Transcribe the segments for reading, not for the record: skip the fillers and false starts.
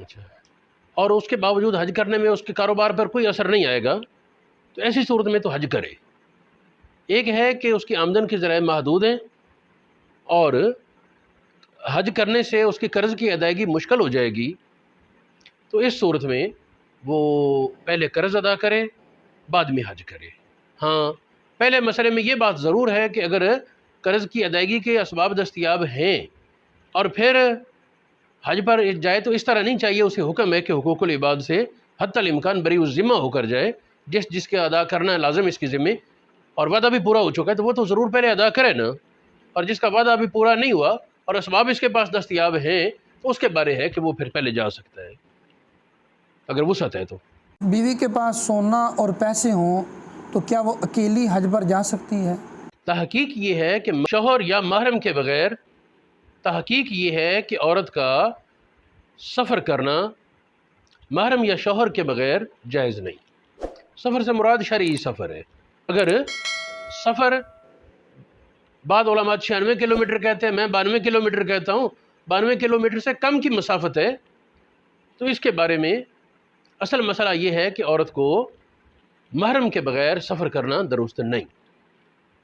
اچھا، اور اس کے باوجود حج کرنے میں اس کے کاروبار پر کوئی اثر نہیں آئے گا، تو ایسی صورت میں تو حج کرے۔ ایک ہے کہ اس کی آمدن کے ذرائع محدود ہیں اور حج کرنے سے اس کے قرض کی ادائیگی مشکل ہو جائے گی، تو اس صورت میں وہ پہلے قرض ادا کرے بعد میں حج کرے۔ ہاں، پہلے مسئلے میں یہ بات ضرور ہے کہ اگر قرض کی ادائیگی کے اسباب دستیاب ہیں اور پھر حج پر جائے تو اس طرح نہیں چاہیے، اسے حکم ہے کہ حقوق العباد سے حتی الامکان بری الذمہ ہو کر جائے، جس کے ادا کرنا ہے لازم اس کی ذمہ، اور وعدہ بھی پورا ہو چکا ہے تو وہ تو ضرور پہلے ادا کرے نا، اور جس کا وعدہ ابھی پورا نہیں ہوا اور اسباب اس کے پاس دستیاب ہیں تو اس کے بارے ہے کہ وہ پھر پہلے جا سکتا ہے اگر وسعت ہے تو۔ بیوی کے پاس سونا اور پیسے ہوں تو کیا وہ اکیلی حج پر جا سکتی ہے؟ تحقیق یہ ہے کہ شوہر یا محرم کے بغیر، تحقیق یہ ہے کہ عورت کا سفر کرنا محرم یا شوہر کے بغیر جائز نہیں۔ سفر سے مراد شرعی سفر ہے۔ اگر سفر بعض علماء 96 کلومیٹر کہتے ہیں، میں 92 کلومیٹر کہتا ہوں، 92 کلومیٹر سے کم کی مسافت ہے، تو اس کے بارے میں اصل مسئلہ یہ ہے کہ عورت کو محرم کے بغیر سفر کرنا درست نہیں،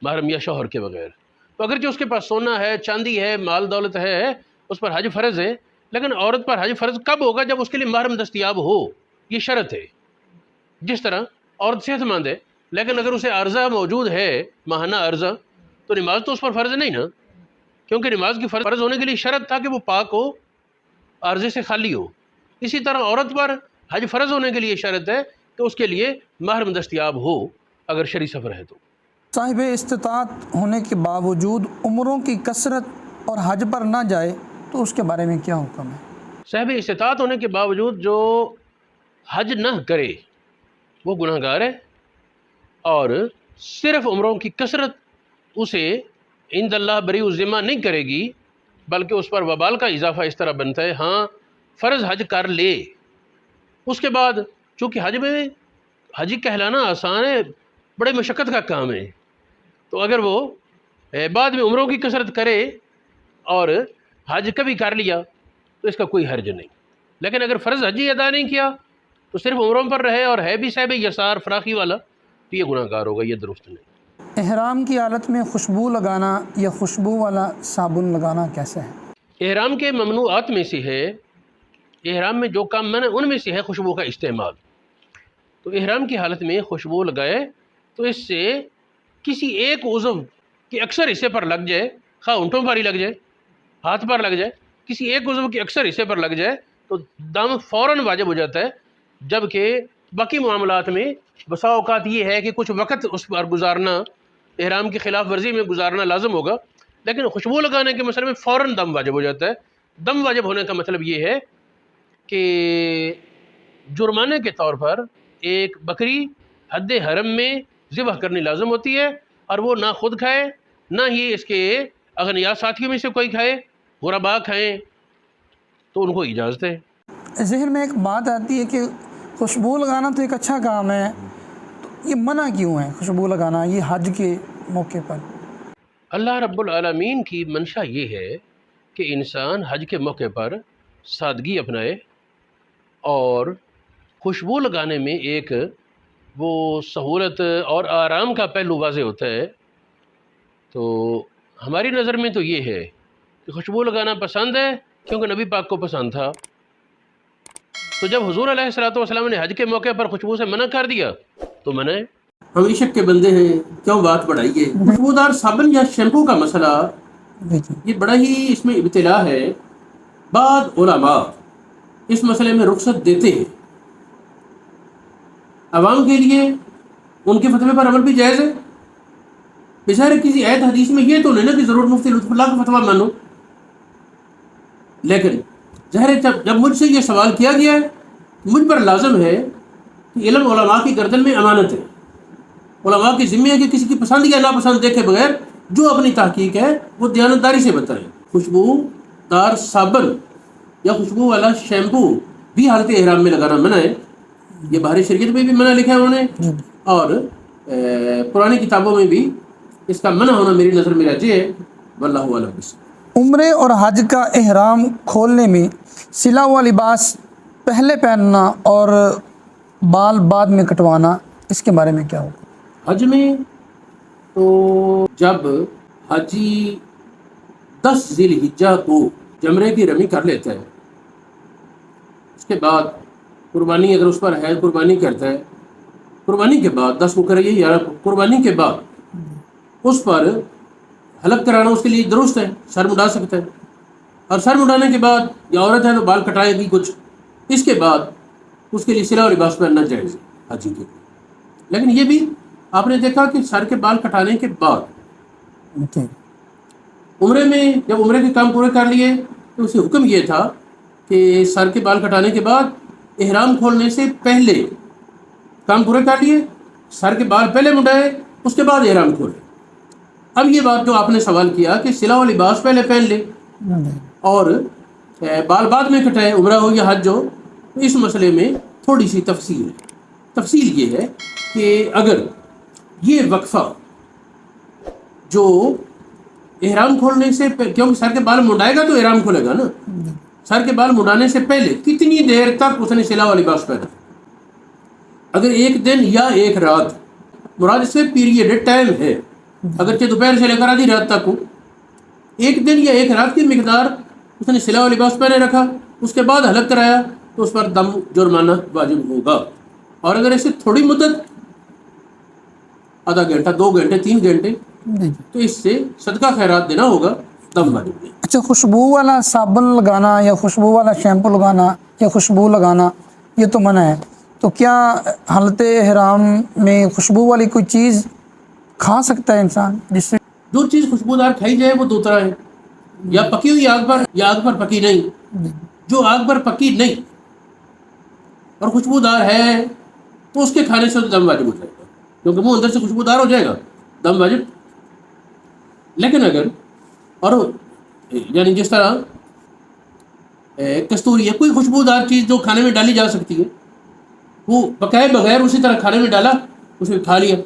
محرم یا شوہر کے بغیر۔ تو اگرچہ اس کے پاس سونا ہے، چاندی ہے، مال دولت ہے، اس پر حج فرض ہے، لیکن عورت پر حج فرض کب ہوگا؟ جب اس کے لیے محرم دستیاب ہو، یہ شرط ہے۔ جس طرح عورت صحت مند ہے لیکن اگر اسے عارضہ موجود ہے، ماہانہ عارضہ، تو نماز تو اس پر فرض نہیں نا، کیونکہ نماز کی فرض ہونے کے لیے شرط تھا کہ وہ پاک ہو، عارضے سے خالی ہو۔ اسی طرح عورت پر حج فرض ہونے کے لیے شرط ہے کہ اس کے لیے محرم دستیاب ہو اگر شرعی سفر ہے تو۔ صاحب استطاعت ہونے کے باوجود عمروں کی کثرت اور حج پر نہ جائے تو اس کے بارے میں کیا حکم ہے؟ صاحب استطاعت ہونے کے باوجود جو حج نہ کرے وہ گناہ گار ہے، اور صرف عمروں کی کثرت اسے عند اللہ بری الذمہ نہیں کرے گی، بلکہ اس پر وبال کا اضافہ اس طرح بنتا ہے۔ ہاں، فرض حج کر لے، اس کے بعد چونکہ حج میں حجی کہلانا آسان ہے، بڑے مشقت کا کام ہے، تو اگر وہ بعد میں عمروں کی کثرت کرے اور حج کبھی کر لیا تو اس کا کوئی حرج نہیں، لیکن اگر فرض حج ہی ادا نہیں کیا تو صرف عمروں پر رہے اور ہے بھی صاحب یسار فراخی والا تو یہ گناہ گار ہوگا، یہ درست نہیں۔ احرام کی حالت میں خوشبو لگانا یا خوشبو والا صابن لگانا کیسے ہے؟ احرام کے ممنوعات میں سے ہے، احرام میں جو کام منع ان میں سے ہے خوشبو کا استعمال۔ تو احرام کی حالت میں خوشبو لگائے تو اس سے کسی ایک عضو کے اکثر حصے پر لگ جائے، خواہ ہونٹوں پر ہی لگ جائے، ہاتھ پر لگ جائے، کسی ایک عضو کے اکثر حصے پر لگ جائے تو دم فوراً واجب ہو جاتا ہے، جبکہ باقی معاملات میں بسا اوقات یہ ہے کہ کچھ وقت اس پر گزارنا، احرام کی خلاف ورزی میں گزارنا لازم ہوگا، لیکن خوشبو لگانے کے مسئلے میں فوراً دم واجب ہو جاتا ہے۔ دم واجب ہونے کا مطلب یہ ہے کہ جرمانے کے طور پر ایک بکری حد حرم میں ذبح کرنی لازم ہوتی ہے، اور وہ نہ خود کھائے نہ ہی اس کے اغنیاء ساتھیوں میں سے کوئی کھائے، غربا کھائیں تو ان کو اجازت ہے۔ ذہن میں ایک بات آتی ہے کہ خوشبو لگانا تو ایک اچھا کام ہے، تو یہ منع کیوں ہے خوشبو لگانا یہ حج کے موقع پر؟ اللہ رب العالمین کی منشا یہ ہے کہ انسان حج کے موقع پر سادگی اپنائے، اور خوشبو لگانے میں ایک وہ سہولت اور آرام کا پہلو واضح ہوتا ہے۔ تو ہماری نظر میں تو یہ ہے کہ خوشبو لگانا پسند ہے کیونکہ نبی پاک کو پسند تھا، تو جب حضور علیہ الصلوۃ والسلام نے حج کے موقع پر خوشبو سے منع کر دیا تو منع ہے۔ ہم عشق کے بندے ہیں، کیوں بات بڑھائیے؟ خوشبودار صابن یا شیمپو کا مسئلہ یہ بڑا ہی اس میں ابتلا ہے۔ بعض علماء اس مسئلے میں رخصت دیتے ہیں، عوام کے لیے ان کے فتوے پر عمل بھی جائز ہے۔ بظاہر کسی آیت حدیث میں یہ تو نہیں نا کہ ضرور مفتی لطف اللہ کا فتویٰ مانو، لیکن ظاہر جب مجھ سے یہ سوال کیا گیا ہے مجھ پر لازم ہے کہ علم علماء کی گردن میں امانت ہے، علماء کی ذمہ ہے کہ کسی کی پسند یا ناپسند دیکھے بغیر جو اپنی تحقیق ہے وہ دیانتداری سے بتائیں۔ خوشبو دار صابن یا خوشبو والا شیمپو بھی حالت احرام میں لگانا منع ہے، یہ بحر شریعت میں بھی منع لکھا ہے انہوں نے، اور پرانی کتابوں میں بھی اس کا منع ہونا میری نظر میں راجح ہے، واللہ اعلم۔ عمرے اور حج کا احرام کھولنے میں سلا ہوا لباس پہلے پہننا اور بال بعد میں کٹوانا، اس کے بارے میں کیا ہوگا؟ حج میں تو جب حاجی 10 ذی الحجہ کو جمرے کی رمی کر لیتا ہے، اس کے بعد قربانی اگر اس پر ہے قربانی کرتا ہے، قربانی کے بعد 10 مقرر یا قربانی کے بعد اس پر حلق کرانا اس کے لیے درست ہے، سر مڈا سکتا ہے، اور سر مڈانے کے بعد یا عورت ہے تو بال کٹائے گی کچھ، اس کے بعد اس کے لیے سلا و لباس پہننا جائز ہے حاجی کے لیے۔ لیکن یہ بھی آپ نے دیکھا کہ سر کے بال کٹانے کے بعد عمرے میں جب عمرے کے کام پورے کر لیے تو اسے حکم یہ تھا کہ سر کے بال کٹانے کے بعد احرام کھولنے سے پہلے کام پورے کر لیے، سر کے بال پہلے مڈائے، اس کے بعد احرام کھولے۔ اب یہ بات جو آپ نے سوال کیا کہ سلا و لباس پہلے پہن لے اور بال بعد میں کٹائے، عمرہ ہو یا حج ہو، تو اس مسئلے میں تھوڑی سی تفصیل ہے۔ تفصیل یہ ہے کہ اگر یہ وقفہ جو احرام کھولنے سے کیونکہ سر کے بال منڈائے گا تو احرام کھولے گا نا، سر کے بال منڈانے سے پہلے کتنی دیر تک اس نے سلا و لباس پہنا، اگر 1 دن یا 1 رات، مراد اس سے پیریڈ ٹائم ہے، اگرچہ دوپہر سے لے کر آدھی رات تک ہو، 1 دن یا 1 رات کی مقدار اس نے سلا و لباس پہنے رکھا، اس کے بعد حلق کرایا تو اس پر دم جرمانہ واجب ہوگا۔ اور اگر ایسے تھوڑی مدت، آدھا گھنٹہ، 2 گھنٹے، 3 گھنٹے، تو اس سے صدقہ خیرات دینا ہوگا، دم واجب نہیں۔ اچھا، خوشبو والا صابن لگانا یا خوشبو والا شیمپو لگانا یا خوشبو لگانا یہ تو منع ہے، تو کیا حالت احرام میں خوشبو والی کوئی چیز کھا سکتا ہے انسان جس سے؟ جو چیز خوشبودار کھائی جائے وہ 2 طرح ہے، یا پکی ہوئی آگ پر یا آگ پر پکی نہیں۔ جو آگ پر پکی نہیں اور خوشبودار ہے تو اس کے کھانے سے تو دم واجب ہو جائے گا، کیونکہ وہ اندر سے خوشبودار ہو جائے گا، دم واجب۔ لیکن اگر اور یعنی جس طرح کستوری ہے، کوئی خوشبودار چیز جو کھانے میں ڈالی جا سکتی ہے، وہ پکائے بغیر اسی طرح کھانے میں ڈالا، اسے کھا لیا،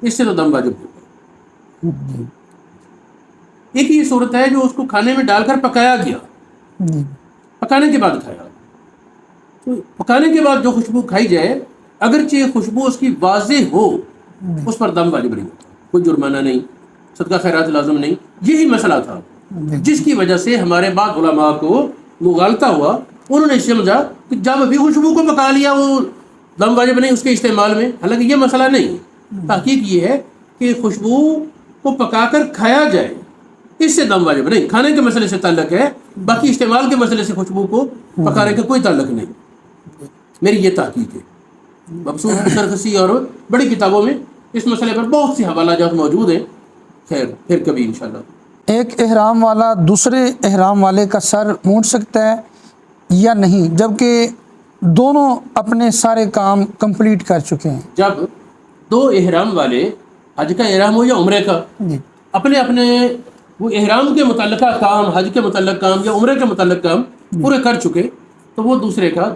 اس سے تو دم واجب ہوگا۔ ایک یہ صورت ہے جو اس کو کھانے میں ڈال کر پکایا گیا، پکانے کے بعد کھایا، تو پکانے کے بعد جو خوشبو کھائی جائے، اگرچہ خوشبو اس کی واضح ہو، اس پر دم واجب نہیں ہوتا، کوئی جرمانہ نہیں، صدقہ خیرات لازم نہیں۔ یہی مسئلہ تھا جس کی وجہ سے ہمارے بعض علماء کو مغالطہ ہوا، انہوں نے سمجھا کہ جب ابھی خوشبو کو پکا لیا وہ دم واجب نہیں اس کے استعمال میں، حالانکہ یہ مسئلہ نہیں۔ تحقیق یہ ہے کہ خوشبو کو پکا کر کھایا جائے، اس سے دم واجب نہیں، کھانے کے مسئلے سے تعلق ہے، باقی استعمال کے مسئلے سے خوشبو کو پکانے کا کوئی تعلق نہیں۔ میری یہ تحقیق ہے، مبسوط سرخسی اور بڑی کتابوں میں اس مسئلے پر بہت سی حوالہ جات موجود ہیں۔ خیر، پھر کبھی انشاءاللہ۔ ایک احرام والا دوسرے احرام والے کا سر مونڈ سکتا ہے یا نہیں، جبکہ دونوں اپنے سارے کام کمپلیٹ کر چکے ہیں؟ جب 2 احرام والے، حج کا احرام ہو یا عمرے کا، اپنے اپنے وہ احرام کے متعلقہ کام، حج کے متعلق کام یا عمرے کے متعلق کام پورے کر چکے، تو وہ دوسرے کا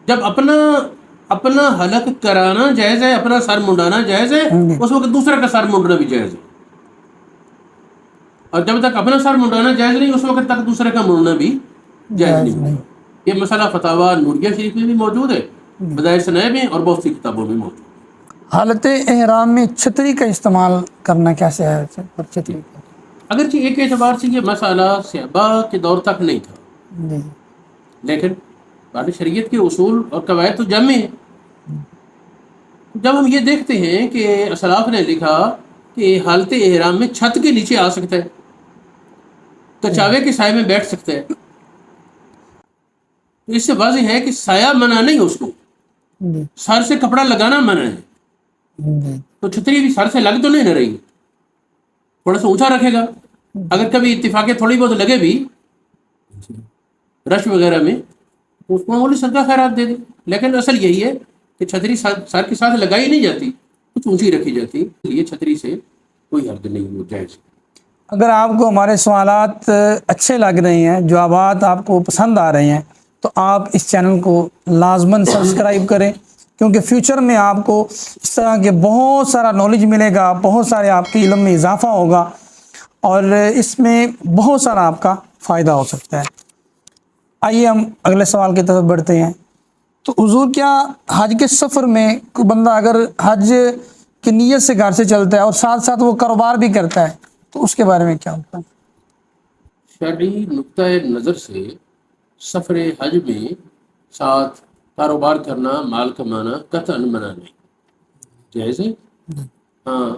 جب اپنا حلق کرانا جائز ہے، اپنا سر منڈانا جائز ہے، اس وقت دوسرے کا سر منڈنا بھی جائز ہے، اور جب تک اپنا سر منڈانا جائز نہیں اس وقت تک دوسرے کا منڈنا بھی جائز نہیں۔ یہ مسئلہ فتاوی نوریہ شریف میں بھی موجود ہے، بدائع ثناء میں اور بہت سی کتابوں میں موجود ہے۔ حالت احرام میں چھتری کا استعمال کرنا کیسے ہے؟ چھتری اگرچہ ایک اعتبار سے یہ مسئلہ صحابہ کے دور تک نہیں تھا، لیکن بعد شریعت کے اصول اور قواعد تو جامع ہیں۔ جب ہم یہ دیکھتے ہیں کہ اسلاف نے لکھا کہ حالت احرام میں چھت کے نیچے آ سکتا ہے، کچاوے کے سائے میں بیٹھ سکتا ہے، تو اس سے واضح ہے کہ سایہ منع نہیں، اس کو سر سے کپڑا لگانا منع ہے۔ تو چھتری بھی سر سے لگ تو نہیں نہ رہی، تھوڑا سا اونچا رکھے گا، اگر کبھی اتفاقیں تھوڑی بہت لگے بھی رش وغیرہ میں تو اس کو معمولی صدقہ خیرات دے دے، لیکن اصل یہی ہے کہ چھتری سر کے ساتھ لگائی نہیں جاتی، کچھ اونچی رکھی جاتی، یہ چھتری سے کوئی حرج نہیں، وہ جائز۔ اگر آپ کو ہمارے سوالات اچھے لگ رہے ہیں، جوابات آپ کو پسند آ رہے ہیں، تو آپ اس چینل کو لازماً سبسکرائب کریں، کیونکہ فیوچر میں آپ کو اس طرح کے بہت سارا نالج ملے گا، بہت سارے آپ کے علم میں اضافہ ہوگا، اور اس میں بہت سارا آپ کا فائدہ ہو سکتا ہے۔ آئیے ہم اگلے سوال کی طرف بڑھتے ہیں۔ تو حضور کیا حج کے سفر میں کوئی بندہ اگر حج کی نیت سے گھر سے چلتا ہے اور ساتھ ساتھ وہ کاروبار بھی کرتا ہے تو اس کے بارے میں کیا ہوتا ہے؟ شرعی نقطۂ نظر سے سفر حج میں ساتھ کاروبار کرنا، مال کمانا قطعاً منع نہیں، جائز ہے۔ ہاں،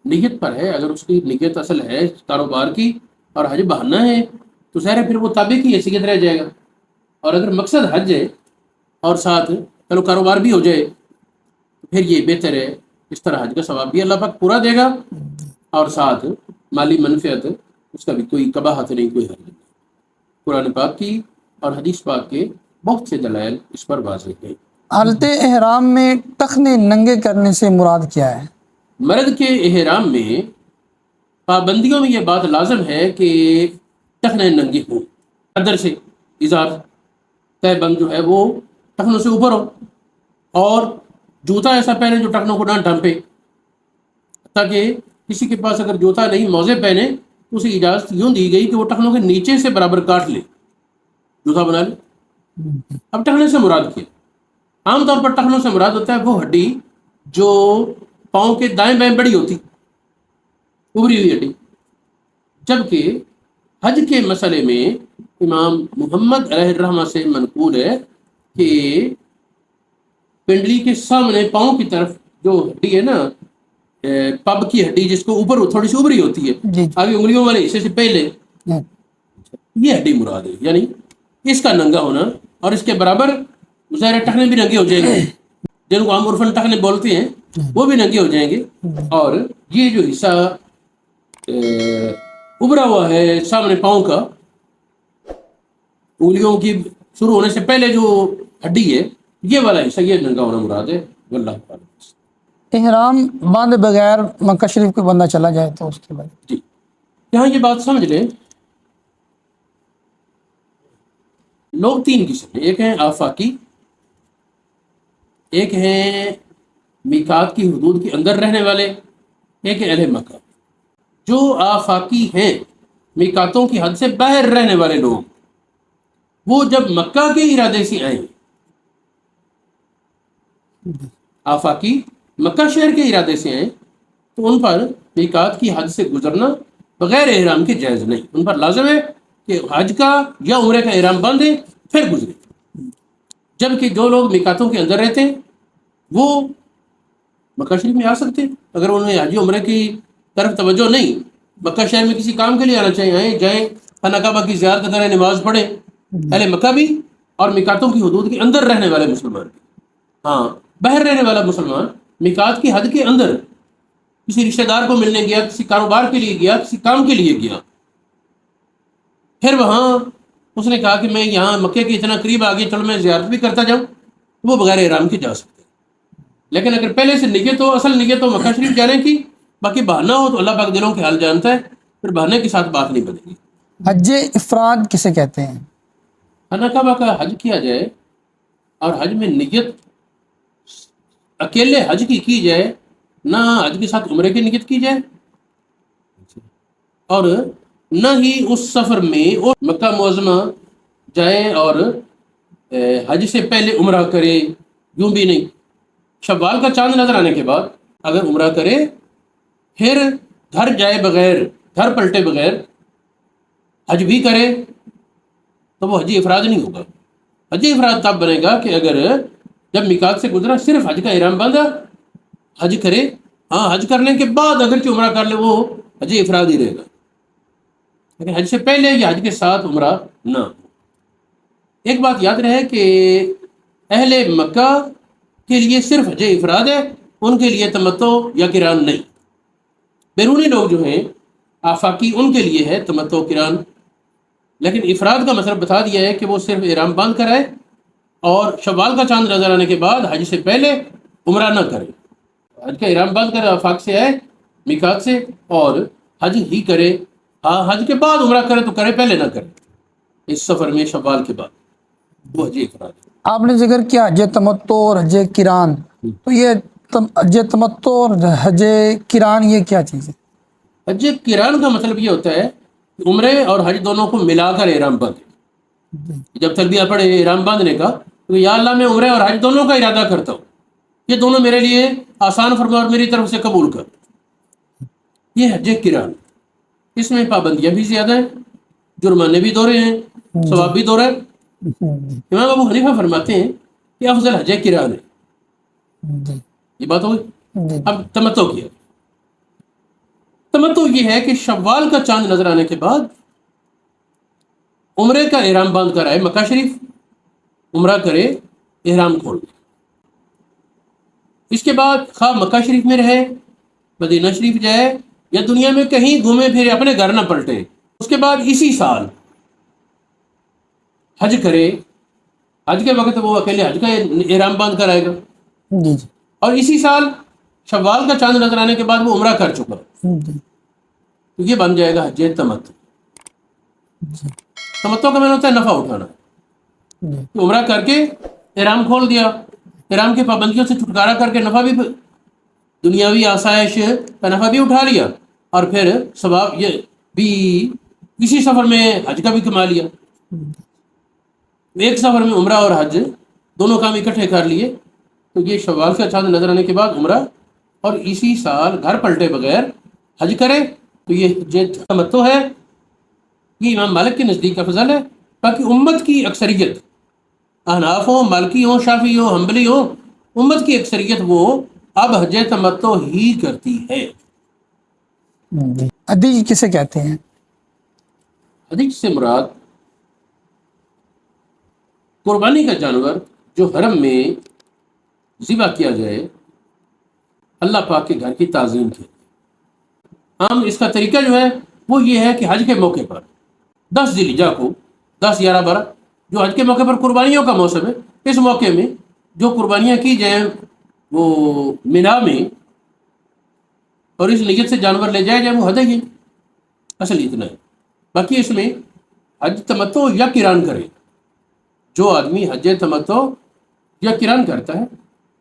نیت پر ہے، اگر اس کی نیت اصل ہے کاروبار کی اور حج بہانہ ہے تو ظاہر ہے پھر وہ تابع کی حیثیت رہ جائے گا، اور اگر مقصد حج ہے اور ساتھ چلو کاروبار بھی ہو جائے تو پھر یہ بہتر ہے، اس طرح حج کا ثواب بھی اللہ پاک پورا دے گا اور ساتھ مالی منفعت اس کا بھی کوئی قباحت نہیں، کوئی حرج نہیں۔ قرآن پاک کی اور حدیث پاک کے بہت سے دلائل اس پر واضح ہیں۔ حالت احرام میں ٹخنے ننگے کرنے سے مراد کیا ہے؟ مرد کے احرام میں پابندیوں میں یہ بات لازم ہے کہ ٹخنے ننگے ہوں، قدر سے اظہار طے بند جو ہے وہ ٹخنوں سے اوپر ہو، اور جوتا ایسا پہنے جو ٹخنوں کو نہ ڈھانپے، تاکہ کسی کے پاس اگر جوتا نہیں موزے پہنے تو اسے اجازت یوں دی گئی کہ وہ ٹخنوں کے نیچے سے برابر کاٹ لے، جوتا بنا لے۔ اب ٹخنے سے مراد کیا؟ عام طور پر ٹخنوں سے مراد ہوتا ہے وہ ہڈی جو پاؤں کے دائیں بائیں بڑی ہوتی، ابری ہوئی ہڈی، جبکہ حج کے مسئلے میں امام محمد علیہ الرحمہ سے منقول ہے کہ پنڈلی کے سامنے پاؤں کی طرف جو ہڈی ہے نا، پب کی ہڈی جس کو اوپر تھوڑی سی ابری ہوتی ہے، جی آگے انگلیوں والے حصے سے پہلے، یہ ہڈی مراد ہے، یعنی اس کا ننگا ہونا، اور اس کے برابر ظاہر ٹخنے بھی ننگے ہو جائیں گے، جن کو ہم عرفاً ٹخنے بولتے ہیں وہ بھی ننگے ہو جائیں گے، اور یہ جو حصہ ابھرا ہوا ہے سامنے پاؤں کا، انگلیوں کی شروع ہونے سے پہلے جو ہڈی ہے یہ والا حصہ، یہ ننگا ہونا مراد ہے۔ واللہ اعلم۔ احرام باندھے بغیر مکہ شریف کوئی بندہ چلا جائے تو اس کے بارے میں؟ جی، یہاں یہ بات سمجھ لیں، لوگ تین قسم ہیں، ایک ہیں آفاقی، ایک ہیں میقات کی حدود کے اندر رہنے والے، ایک ہے اہل مکہ۔ جو آفاقی ہیں، میقاتوں کی حد سے باہر رہنے والے لوگ، وہ جب مکہ کے ارادے سے آئیں، آفاقی مکہ شہر کے ارادے سے آئیں تو ان پر میقات کی حد سے گزرنا بغیر احرام کے جائز نہیں، ان پر لازم ہے کہ حج کا یا عمرے کا احرام باندھیں پھر گزرے۔ جبکہ جو لوگ میقاتوں کے اندر رہتے ہیں وہ مکہ شریف میں آ سکتے ہیں، اگر انہیں حج عمرے کی طرف توجہ نہیں، مکہ شہر میں کسی کام کے لیے آنا چاہیے، آئیں جائیں، خانہ کعبہ کی زیارت کریں، نماز پڑھیں، اہل مکہ بھی اور میقاتوں کی حدود کے اندر رہنے والے مسلمان بھی۔ ہاں، باہر رہنے والا مسلمان میقات کی حد کے اندر کسی رشتہ دار کو ملنے گیا، کسی کاروبار کے لیے گیا، کسی کام کے لیے گیا، پھر وہاں اس نے کہا کہ میں یہاں مکے کے اتنا قریب آ گیا، چلو میں زیارت بھی کرتا جاؤں، وہ بغیر احرام کے جا سکتے ہیں۔ لیکن اگر پہلے سے نیت ہو، اصل نیت ہو مکہ شریف جانے کی، باقی بہانہ ہو تو اللہ پاک دلوں کے حال جانتا ہے، پھر بہانے کے ساتھ بات نہیں بنے گی۔ حج افراد کسے کہتے ہیں؟ خانہ کعبہ کا حج کیا جائے اور حج میں نیت اکیلے حج کی جائے، نہ حج کے ساتھ عمرے کی نیت کی جائے، اور نہ ہی اس سفر میں اور مکہ معظمہ جائے اور حج سے پہلے عمرہ کرے، یوں بھی نہیں۔ شوال کا چاند نظر آنے کے بعد اگر عمرہ کرے، پھر گھر جائے بغیر، گھر پلٹے بغیر حج بھی کرے تو وہ حج افراد نہیں ہوگا۔ حج افراد تب بنے گا کہ اگر جب میقات سے گزرا صرف حج کا احرام باندھا، حج کرے، ہاں حج کرنے کے بعد اگرچہ عمرہ کر لے وہ حج افراد ہی رہے گا، لیکن حج سے پہلے یا حج کے ساتھ عمرہ نہ ہو۔ ایک بات یاد رہے کہ اہل مکہ کے لیے صرف حج افراد ہے، ان کے لیے تمتع یا قران نہیں۔ بیرونی لوگ جو ہیں آفاقی، ان کے لیے ہے تمتع و قران، لیکن افراد کا مطلب بتا دیا ہے کہ وہ صرف احرام باندھ کر آئے اور شوال کا چاند نظر آنے کے بعد حج سے پہلے عمرہ نہ کرے، حج کا احرام باندھ کر آفاق سے آئے میقات سے اور حج ہی کرے، ہاں حج کے بعد عمرہ کرے تو کرے، پہلے نہ کرے اس سفر میں شوال کے بعد، وہ حج افراد ہے۔ آپ نے ذکر کیا حج تمتع اور حج قران، تو یہ حج تمتع اور حج قران یہ کیا چیز ہے؟ حج قران کا مطلب یہ ہوتا ہے کہ عمرے اور حج دونوں کو ملا کر احرام باندھے۔ جب تلبیہ پڑھے احرام باندھنے کا تو یا اللہ میں عمرہ اور حج دونوں کا ارادہ کرتا ہوں، یہ دونوں میرے لیے آسان فرما اور میری طرف سے قبول کر۔ یہ حج قران، اس میں پابندیاں بھی زیادہ ہیں، جرمانے بھی دورے ہیں، ثواب بھی دورہ ہے۔ امام ابو حنیفہ فرماتے ہیں کہ افضل حج قران ہے۔ یہ بات ہوگی۔ اب تمتع کیا، تمتع یہ ہے کہ شوال کا چاند نظر آنے کے بعد عمرے کا احرام باندھ کر آئے مکہ شریف، عمرہ کرے، احرام کھول دے، اس کے بعد خواہ مکہ شریف میں رہے، مدینہ شریف جائے، یا دنیا میں کہیں گھومے پھرے، اپنے گھر نہ پلٹے، اس کے بعد اسی سال حج کرے۔ حج کے وقت وہ اکیلے حج کا احرام باندھ کر آئے گا، اور اسی سال شوال کا چاند نظر آنے کے بعد وہ عمرہ کر چکا، تو یہ بن جائے گا حج تمتع۔ تمتع کا معنی ہوتا ہے نفع اٹھانا، تو عمرہ کر کے احرام کھول دیا، احرام کی پابندیوں سے چھٹکارا کر کے نفع بھی، دنیاوی آسائش کا نفع بھی اٹھا لیا، اور پھر ثواب یہ بھی اسی سفر میں حج کا بھی کما لیا۔ ایک سفر میں عمرہ اور حج دونوں کام اکٹھے کر لیے، تو یہ شوال کا چاند نظر آنے کے بعد عمرہ، اور اسی سال گھر پلٹے بغیر حج کرے، تو یہ تمتع ہے۔ یہ امام مالک کے نزدیک افضل ہے، باقی امت کی اکثریت، احناف ہوں، مالکی ہوں، شافعی ہوں، حنبلی ہوں، امت کی اکثریت وہ اب حج تمتع ہی کرتی ہے۔ حدیث کسے کہتے ہیں؟ حدیث سے مراد قربانی کا جانور جو حرم میں ذبح کیا جائے اللہ پاک کے گھر کی تعظیم کے۔ عام اس کا طریقہ جو ہے وہ یہ ہے کہ حج کے موقع پر 10 ذی الحجہ کو، 10، 11، 12 جو حج کے موقع پر قربانیوں کا موسم ہے، اس موقع میں جو قربانیاں کی جائیں وہ مینا میں، اور اس نیت سے جانور لے جائے جائے، وہ ہدیہ ہے۔ اصل اتنا ہے، باقی اس میں حج تمتع یا قران کرے، جو آدمی حج تمتع یا قران کرتا ہے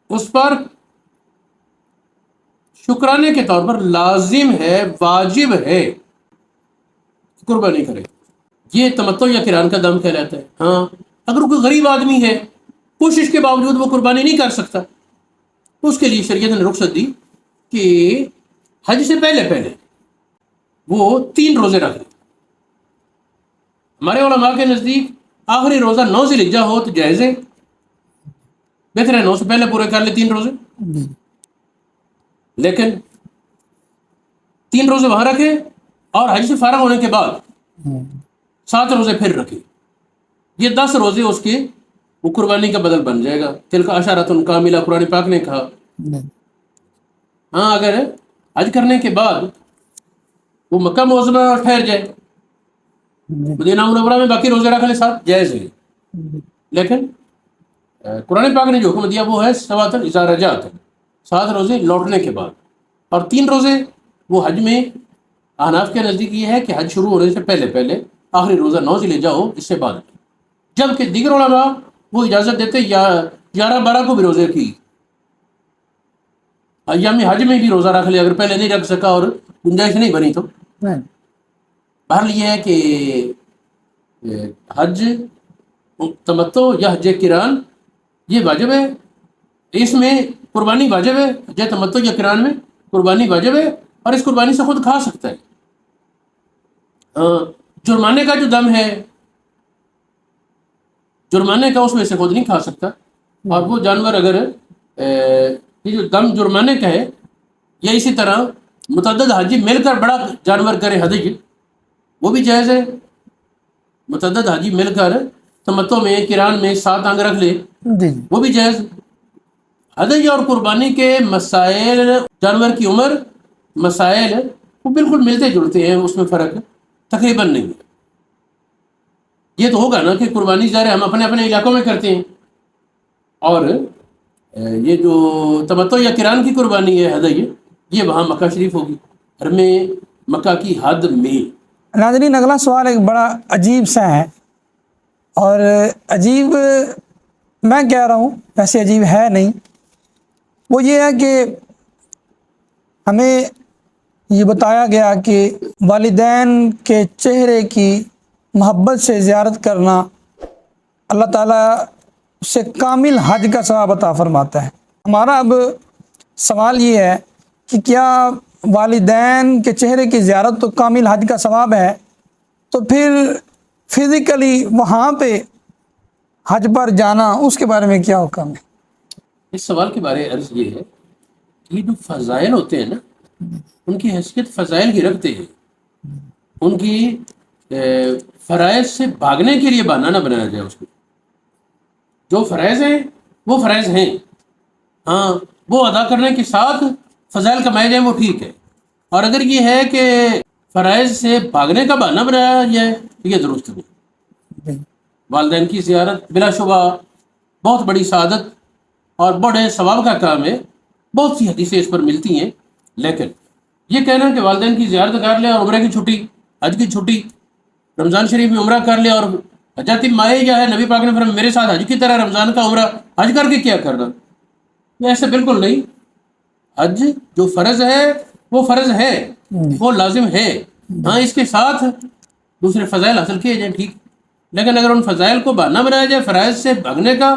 اس پر شکرانے کے طور پر لازم ہے، واجب ہے قربانی کرے۔ یہ تمتع یا قران کا دم کہلاتا ہے۔ ہاں اگر کوئی غریب آدمی ہے، کوشش کے باوجود وہ قربانی نہیں کر سکتا، تو اس کے لیے شریعت نے رخصت دی کہ حج سے پہلے وہ 3 روزے رکھ لے۔ ہمارے علماء کے نزدیک آخری روزہ 9 ذی الحجہ ہو تو جائز ہے، بہتر ہے 9 سے پہلے پورے کر لے 3 روزے، لیکن 3 روزے وہاں رکھے، اور حج سے فارغ ہونے کے بعد 7 روزے پھر رکھے۔ یہ 10 روزے اس کے وہ قربانی کا بدل بن جائے گا۔ تلک عشرۃ کاملہ قرآن پاک نے کہا۔ ہاں اگر حج کرنے کے بعد وہ مکہ معظمہ ٹھہر جائے، مدینہ منورہ میں باقی روزے رکھ لے، ساتھ جائز ہے، لیکن قرآن پاک نے جو حکم دیا وہ ہے سواتن اذا رجعت، 7 روزے لوٹنے کے بعد، اور 3 روزے وہ حج میں احناف کے نزدیک یہ ہے کہ حج شروع ہونے سے پہلے آخری روزہ 9 ذی الحجہ ہو، اس سے بعد، جبکہ دیگر علماء وہ اجازت دیتے 11، 12 کو بھی روزے کی، ایام حج میں بھی روزہ رکھ لے اگر پہلے نہیں رکھ سکا اور گنجائش نہیں بنی تو۔ بہرحال یہ ہے کہ حج تمتع یا حج قران یہ واجب ہے، اس میں قربانی واجب ہے، حج تمتع یا قران میں قربانی واجب ہے، اور اس قربانی سے خود کھا سکتا ہے۔ جرمانے کا جو دم ہے، جرمانے کا اس میں سے خود نہیں کھا سکتا، اور وہ جانور اگر یہ جو دم جرمانے کا ہے، یا اسی طرح متعدد حاجی مل کر بڑا جانور کرے ہدی، وہ بھی جائز ہے۔ متعدد حاجی مل کر تمتع میں قران میں 7 انگ رکھ لے، وہ بھی جائز۔ ہدی اور قربانی کے مسائل، جانور کی عمر، مسائل وہ بالکل ملتے جلتے ہیں، اس میں فرق تقریباً نہیں ہے۔ یہ تو ہوگا نا کہ قربانی ظاہر ہم اپنے اپنے علاقوں میں کرتے ہیں، اور یہ جو تمتع یا قران کی قربانی ہے ہدی، یہ وہاں مکہ شریف ہوگی، حرم مکہ کی حد میں۔ ناظرین اگلا سوال ایک بڑا عجیب سا ہے، اور عجیب میں کہہ رہا ہوں، ویسے عجیب ہے نہیں۔ وہ یہ ہے کہ ہمیں یہ بتایا گیا کہ والدین کے چہرے کی محبت سے زیارت کرنا اللہ تعالیٰ اسے کامل حج کا ثواب عطا فرماتا ہے۔ ہمارا اب سوال یہ ہے کہ کیا والدین کے چہرے کی زیارت تو کامل حج کا ثواب ہے، تو پھر فزیکلی وہاں پہ حج پر جانا اس کے بارے میں کیا حکم ہے؟ اس سوال کے بارے عرض یہ ہے کہ یہ جو فضائل ہوتے ہیں نا، ان کی حیثیت فضائل کی رکھتے ہیں، ان کی فرائض سے بھاگنے کے لیے بہانہ نہ بنایا جائے اس کو۔ جو فرائض ہیں وہ فرائض ہیں، ہاں وہ ادا کرنے کے ساتھ فضائل کمائے جائیں وہ ٹھیک ہے، اور اگر یہ ہے کہ فرائض سے بھاگنے کا بہانہ بنایا جائے تو یہ درست نہیں۔ والدین کی زیارت بلا شبہ بہت بڑی سعادت اور بڑے ثواب کا کام ہے، بہت سی حدیثیں اس پر ملتی ہیں، لیکن یہ کہنا کہ والدین کی زیارت کر لے اور عمرہ کی چھٹی، حج کی چھٹی، رمضان شریف میں عمرہ کر لے اور حجات مائے جا ہے، نبی پاک نے فرمایا میرے ساتھ حج کی طرح رمضان کا عمرہ حج کر کے کیا کرنا، یہ ایسے بالکل نہیں۔ حج جو فرض ہے وہ فرض ہے، وہ لازم ہے، ہاں اس کے ساتھ دوسرے فضائل حاصل کیے جائیں ٹھیک، لیکن اگر ان فضائل کو بہانہ بنایا جائے، فرائض سے بھگنے کا،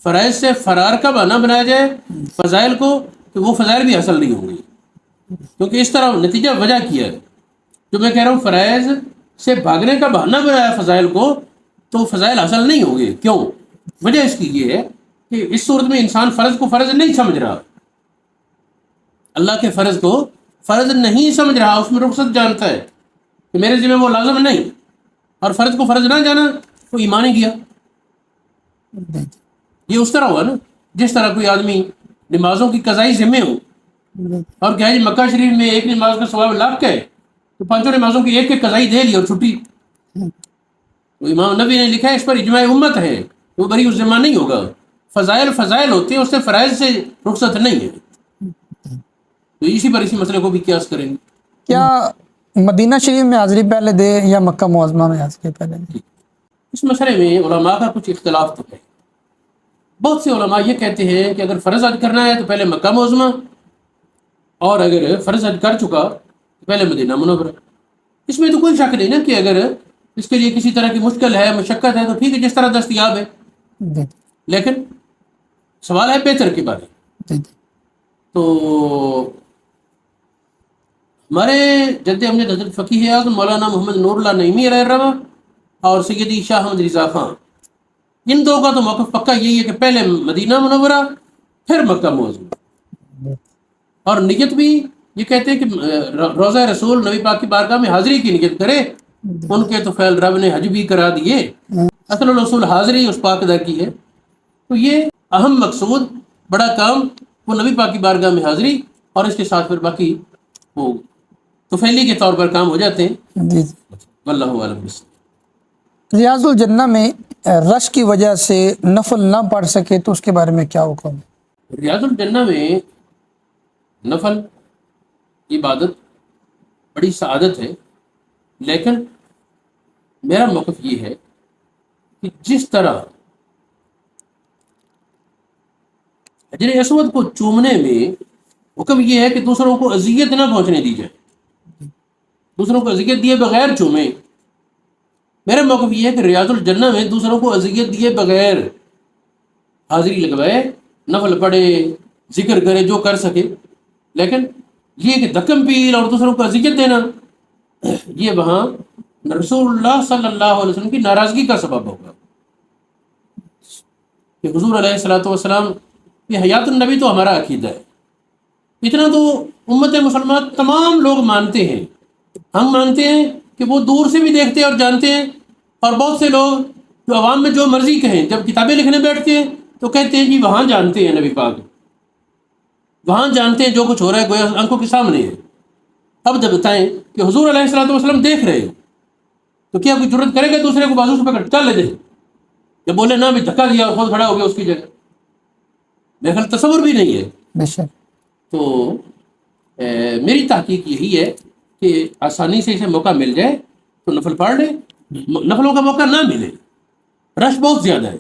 فرائض سے فرار کا بہانہ بنایا جائے فضائل کو، تو وہ فضائل بھی حاصل نہیں ہوں گے، کیونکہ اس طرح نتیجہ وجہ کیا ہے۔ جو میں کہہ رہا ہوں فرائض سے بھاگنے کا بہانہ بنایا فضائل کو، تو فضائل حاصل نہیں ہوں گے۔ کیوں؟ وجہ اس کی یہ ہے کہ اس صورت میں انسان فرض کو فرض نہیں سمجھ رہا، اللہ کے فرض کو فرض نہیں سمجھ رہا، اس میں رخصت جانتا ہے کہ میرے ذمہ وہ لازم نہیں، اور فرض کو فرض نہ جانا تو ایمان ہی گیا۔ یہ اس طرح ہوا نا جس طرح کوئی آدمی نمازوں کی قضائی ذمہ ہو اور کیا جی مکہ شریف میں ایک نماز کا ثواب لاکھ کا ہے، تو پانچوں نمازوں کی ایک قضائی دے لی اور چھٹی۔ تو امام نبی نے لکھا ہے اس پر اجماع امت ہے، وہ بری اس ذمہ نہیں ہوگا۔ فضائل فضائل ہوتے ہیں، اس سے فرائض سے رخصت نہیں ہے، تو اسی پر اسی مسئلے کو بھی قیاس کریں گے۔ کیا مدینہ شریف میں حاضری پہلے دے یا مکہ معظمہ میں حاضری پہلے دے؟ اس مسئلے میں علماء کا کچھ اختلاف تو ہے۔ بہت سے علماء یہ کہتے ہیں کہ اگر فرض حج کرنا ہے تو پہلے مکہ معظمہ، اور اگر فرض حج کر چکا تو پہلے مدینہ منورہ۔ اس میں تو کوئی شک نہیں نا کہ اگر اس کے لیے کسی طرح کی مشکل ہے، مشقت ہے، تو ٹھیک ہے جس طرح دستیاب ہے، لیکن سوال ہے بہتر کے بارے۔ تو ہمارے جد امجد حضرت فقیہ اعظم مولانا محمد نور اللہ نعیمی علیہ الرحمہ اور سیدی شاہ احمد رضا خان، ان دو کا تو موقف پکا یہی ہے کہ پہلے مدینہ منورہ پھر مکہ معظمہ، اور نیت بھی یہ کہتے ہیں کہ روضہ رسول نبی پاک کی بارگاہ میں حاضری کی نیت کرے، ان کے تو فعل رب نے حج بھی کرا دیے، اصل الرسول حاضری اس پاک ادا کی ہے۔ تو یہ اہم مقصود، بڑا کام، وہ نبی پاک کی بارگاہ میں حاضری، اور اس کے ساتھ پھر باقی وہ توفیلی کے طور پر کام ہو جاتے ہیں۔ جی واللہ اعلم۔ ریاض الجنہ میں رش کی وجہ سے نفل نہ پڑھ سکے تو اس کے بارے میں کیا حکم ہے؟ ریاض الجنہ میں نفل عبادت بڑی سعادت ہے، لیکن میرا موقف یہ ہے کہ جس طرح حجر اسود کو چومنے میں حکم یہ ہے کہ دوسروں کو اذیت نہ پہنچنے دی جائے، دوسروں کو اذیت دیے بغیر چومیں، میرا موقف یہ ہے کہ ریاض الجنہ میں دوسروں کو اذیت دیے بغیر حاضری لگوائے، نفل پڑھے، ذکر کرے جو کر سکے، لیکن یہ کہ دکم پیل اور دوسروں کو اذیت دینا، یہ وہاں رسول اللہ صلی اللہ علیہ وسلم کی ناراضگی کا سبب ہوگا۔ کہ حضور علیہ الصلوۃ والسلام یہ حیات النبی تو ہمارا عقیدہ ہے، اتنا تو امت مسلمان تمام لوگ مانتے ہیں، ہم مانتے ہیں کہ وہ دور سے بھی دیکھتے ہیں اور جانتے ہیں، اور بہت سے لوگ جو عوام میں جو مرضی کہیں، جب کتابیں لکھنے بیٹھتے ہیں تو کہتے ہیں جی وہاں جانتے ہیں نبی پاک، وہاں جانتے ہیں جو کچھ ہو رہا ہے گویا آنکھوں کے سامنے ہے۔ اب جب بتائیں کہ حضور علیہ الصلوۃ والسلام دیکھ رہے ہو تو کیا کوئی جرت کرے گا دوسرے کو بازو سے پکڑ چل لے دے، جب بولے نہ بھی دھکا دیا اور خود کھڑا ہو گیا اس کی جگہ، میرے خیال تصور بھی نہیں ہے۔ بے شک۔ تو میری تحقیق یہی ہے کہ آسانی سے اسے موقع مل جائے تو نفل پڑھ لے، نفلوں کا موقع نہ ملے، رش بہت زیادہ ہے،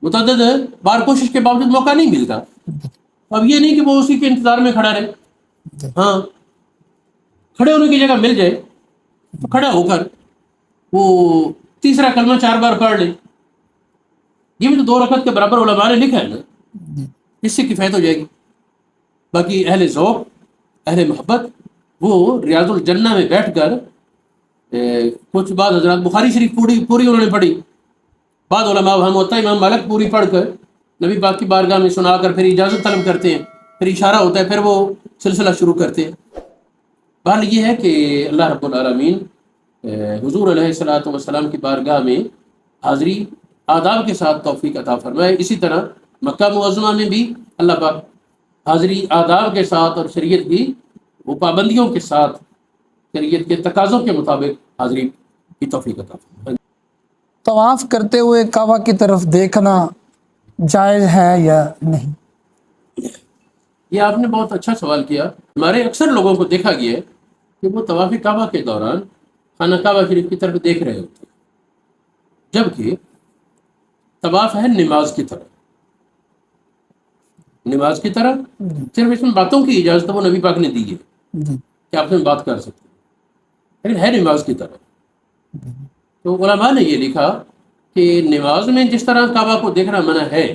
متعدد بار کوشش کے باوجود موقع نہیں ملتا، اب یہ نہیں کہ وہ اسی کے انتظار میں کھڑا رہے، ہاں کھڑے ہونے کی جگہ مل جائے تو کھڑا ہو کر وہ تیسرا کلمہ 4 بار پڑھ لے، یہ بھی تو 2 رکعت کے برابر علماء نے لکھا ہے نا, اس سے کفایت ہو جائے گی. باقی اہل ذوق, اہل محبت, وہ ریاض الجنہ میں بیٹھ کر کچھ بعض حضرات بخاری شریف پوری انہوں نے پڑھی, بعض علماء ہم ہوتا ہے امام مالک پوری پڑھ کر نبی پاک کی بارگاہ میں سنا کر پھر اجازت طلب کرتے ہیں, پھر اشارہ ہوتا ہے, پھر وہ سلسلہ شروع کرتے ہیں. بہرحال یہ ہے کہ اللہ رب العالمین حضور علیہ الصلوۃ والسلام کی بارگاہ میں حاضری آداب کے ساتھ توفیق عطا فرمائے. اسی طرح مکہ معظمہ میں بھی اللہ پاک حاضری آداب کے ساتھ اور شریعت کی وہ پابندیوں کے ساتھ, شریعت کے تقاضوں کے مطابق حاضری کی توفیق عطا فرمائے. طواف کرتے ہوئے کعبہ کی طرف دیکھنا جائز ہے یا نہیں؟ یہ آپ نے بہت اچھا سوال کیا. ہمارے اکثر لوگوں کو دیکھا گیا ہے کہ وہ طواف کعبہ کے دوران خانہ کعبہ شریف کی طرف دیکھ رہے ہوتے ہیں, جبکہ طواف ہے نماز کی طرف. نماز کی طرف صرف اس میں باتوں کی اجازت وہ نبی پاک نے دی ہے کہ آپ میں بات کر سکتے ہیں, لیکن ہے نماز کی طرف. تو علماء نے یہ لکھا کہ نماز میں جس طرح کعبہ کو دیکھنا منع ہے,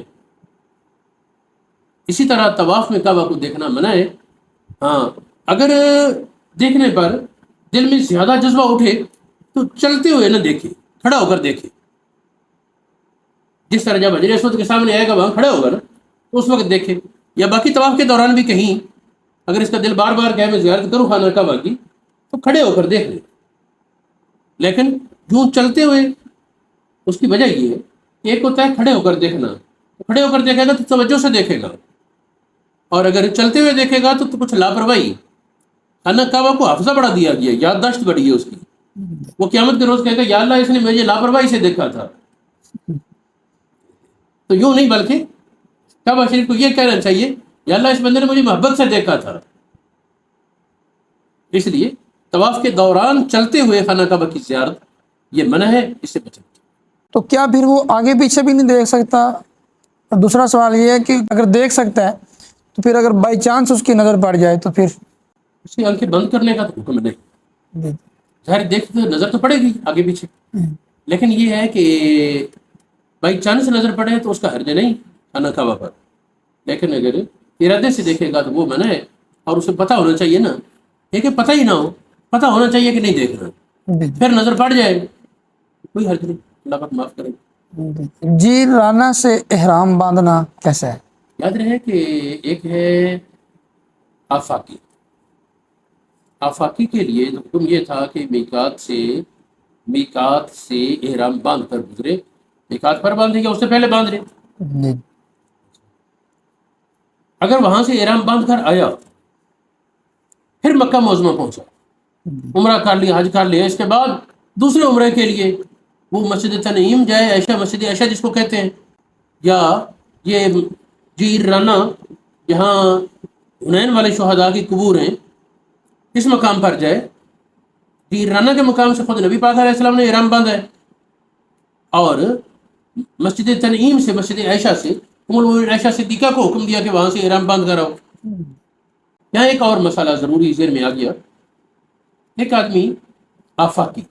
اسی طرح طواف میں کعبہ کو دیکھنا منع ہے. ہاں, اگر دیکھنے پر دل میں زیادہ جذبہ اٹھے تو چلتے ہوئے نہ دیکھے, کھڑا ہو کر دیکھے. جس طرح جب حجر اسود کے سامنے آئے گا وہاں کھڑے ہو کر تو اس وقت دیکھے, یا باقی طواف کے دوران بھی کہیں اگر اس کا دل بار بار کہے میں زیارت کروں خانہ کعبہ کی تو کھڑے ہو کر دیکھ لے. لیکن یوں چلتے ہوئے اس کی وجہ یہ ہے کہ ایک ہوتا ہے کھڑے ہو کر دیکھنا, کھڑے ہو کر دیکھے گا تو توجہ سے دیکھے گا, اور اگر چلتے ہوئے دیکھے گا تو کچھ لاپرواہی. خانہ کعبہ کو حافظہ بڑھا دیا گیا, یادداشت بڑھی ہے اس کی. وہ قیامت کے روز کہے گا یا اللہ اس نے مجھے لاپرواہی سے دیکھا تھا. تو یوں نہیں بلکہ کعبہ شریف کو یہ کہنا چاہیے یا اللہ اس بندے نے مجھے محبت سے دیکھا تھا. اس لیے طواف کے دوران چلتے ہوئے خانہ کعبہ کی زیارت یہ منع ہے, اس سے بچنا. تو کیا پھر وہ آگے پیچھے بھی نہیں دیکھ سکتا؟ دوسرا سوال یہ ہے کہ اگر دیکھ سکتا ہے تو پھر اگر بائی چانس اس کی نظر پڑ جائے تو پھر اس کی آنکھیں بند کرنے کا تو حکم نہیں. ظاہر دیکھ نظر تو پڑے گی آگے پیچھے, لیکن یہ ہے کہ بائی چانس نظر پڑے تو اس کا حرج نہیں خانہ کعبہ پر. لیکن اگر ارادے سے دیکھے گا تو وہ منع ہے, اور اسے پتہ ہونا چاہیے نا, یہ کہ پتہ ہی نہ ہو, پتہ ہونا چاہیے کہ نہیں دیکھ رہا, پھر نظر پڑ جائے کوئی حرج نہیں, اللہ پاک معاف کرے. جی رانا سے احرام باندھنا کیسا ہے؟ یاد رہے کہ ایک ہے آفاقی. آفاقی کے لیے حکم یہ تھا کہ میقات سے احرام باندھ کر گزرے. میقات پر باندھے گا اس سے پہلے باندھ لے. اگر وہاں سے احرام باندھ کر آیا پھر مکہ معظمہ پہنچا, عمرہ کر لیا, حج کر لیا, اس کے بعد دوسرے عمرے کے لیے وہ مسجد تنعیم جائے, عائشہ مسجد عائشہ جس کو کہتے ہیں, یا یہ جیر رانا جہاں حنین والے شہداء کی قبور ہیں اس مقام پر جائے. جیر رانا کے مقام سے خود نبی پاک علیہ السلام نے احرام باندھا ہے, اور مسجد تنعیم سے مسجد عائشہ سے ام المؤمنین عائشہ صدیقہ کو حکم دیا کہ وہاں سے احرام باندھ کر آؤ. یہاں ایک اور مسئلہ ضروری ذہن میں آ گیا. ایک آدمی آفاقی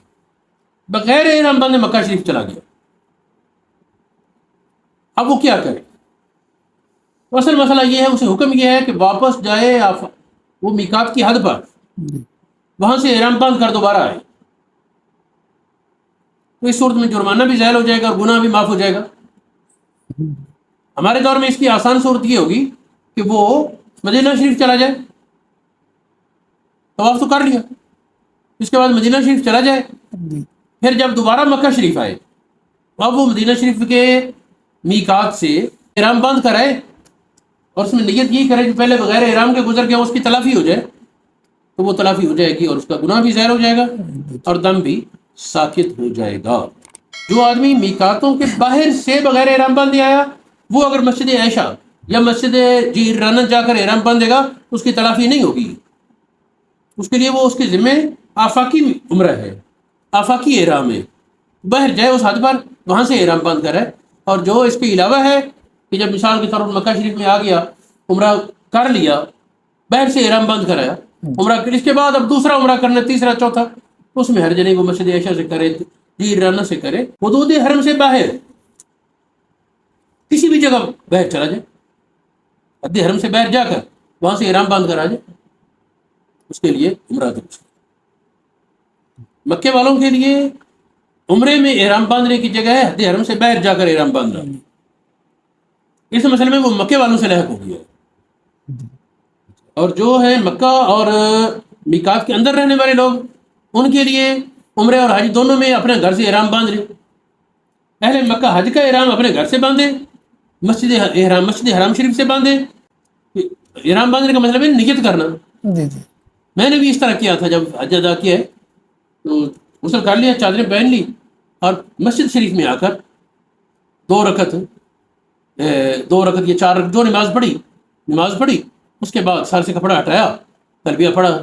بغیر احرام باندھے مکہ شریف چلا گیا, اب وہ کیا کرے؟ اصل مسئلہ یہ ہے, اسے حکم یہ ہے کہ واپس جائے وہ میقات کی حد پر, وہاں سے احرام باندھ کر دوبارہ آئے. تو اس صورت میں جرمانہ بھی زائل ہو جائے گا اور گناہ بھی معاف ہو جائے گا. ہمارے دور میں اس کی آسان صورت یہ ہوگی کہ وہ مدینہ شریف چلا جائے, طواف تو کر لیا, اس کے بعد مدینہ شریف چلا جائے, پھر جب دوبارہ مکہ شریف آئے اب وہ مدینہ شریف کے میقات سے احرام باندھ کر آئے, اور اس میں نیت یہی کرے کہ پہلے بغیر احرام کے گزر گیا اس کی تلافی ہو جائے, تو وہ تلافی ہو جائے گی اور اس کا گناہ بھی ظاہر ہو جائے گا اور دم بھی ساکت ہو جائے گا. جو آدمی میقاتوں کے باہر سے بغیر احرام باندھے آیا وہ اگر مسجد عائشہ یا مسجد جیرانہ جا کر احرام باندھے گا اس کی تلافی نہیں ہوگی. اس کے لیے وہ اس کے ذمہ آفاقی عمرہ ہے, آفاقی احرام ہے, باہر جائے اس حد پر وہاں سے احرام باندھ کر ہے. اور جو اس کے علاوہ ہے کہ جب مثال کے طور پر مکہ شریف میں آ گیا, عمرہ کر لیا, باہر سے احرام باندھ کر آیا, عمرہ اس کے بعد اب دوسرا عمرہ کرنا, تیسرا, چوتھا, اس میں حرج نہیں, وہ مسجد عائشہ سے کرے, جیرانہ سے کرے, حدود حرم سے باہر کسی بھی جگہ باہر چلا جائے، حد حرم سے باہر جا کر وہاں سے احرام باندھ کر آ جائے، اس کے لیے عمرہ درست۔ مکے والوں کے لیے عمرے میں احرام باندھنے کی جگہ ہے حد حرم سے باہر جا کر احرام باندھنا، اس مسئلے میں وہ مکے والوں سے لاحق ہو گیا ہے۔ اور جو ہے مکہ اور میقات کے اندر رہنے والے لوگ، ان کے لیے عمرے اور حج دونوں میں اپنے گھر سے احرام باندھ لیں۔ اہل مکہ حج کا احرام اپنے گھر سے باندھے، مسجد حرام شریف سے باندھے۔ احرام باندھنے کا مطلب ہے نیت کرنا۔ جی جی میں نے بھی اس طرح کیا تھا، جب حج ادا کیا ہے تو غسل کر لیا، چادریں پہن لی، اور مسجد شریف میں آ کر 2 رکعت یا 4 رکعت جو نماز پڑھی، اس کے بعد سر سے کپڑا ہٹایا، تلبیہ پڑھا۔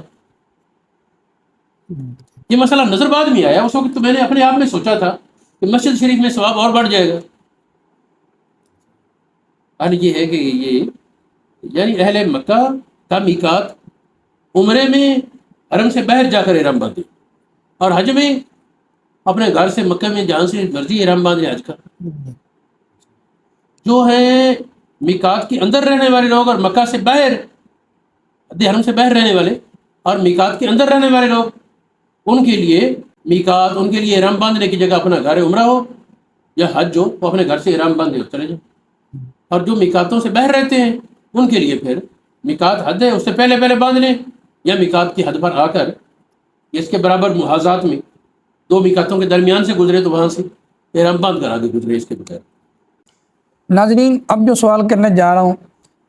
یہ مسئلہ نظر بعد میں آیا، اس وقت تو میں نے اپنے آپ میں سوچا تھا کہ مسجد شریف میں ثواب اور بڑھ جائے گا۔ اور یہ ہے کہ یہ یعنی اہل مکہ کا میقات عمرے میں حرم سے باہر جا کر احرام باندھے، اور حج میں اپنے گھر سے مکہ میں جہاں سے مرضی احرام باندھے حج کا۔ جو ہے میقات کے اندر رہنے والے لوگ اور مکہ سے باہر حد حرم سے باہر رہنے والے اور میقات کے اندر رہنے والے لوگ، ان کے لیے میقات، ان کے لیے احرام باندھنے کی جگہ اپنا گھر عمرہ ہو یا حج ہو، وہ اپنے گھر سے احرام باندھے اور چلے جائیں۔ اور جو میقاتوں سے باہر رہتے ہیں ان کے لیے پھر میقات حد ہے اس سے پہلے باندھ لیں، یا میقات کی حد پر آ کر اس کے برابر محاذات میں 2 میقاتوں کے درمیان سے گزرے تو وہاں سے احرام باندھ کر آگے گزرے اس کے بغیر۔ ناظرین، اب جو سوال کرنے جا رہا ہوں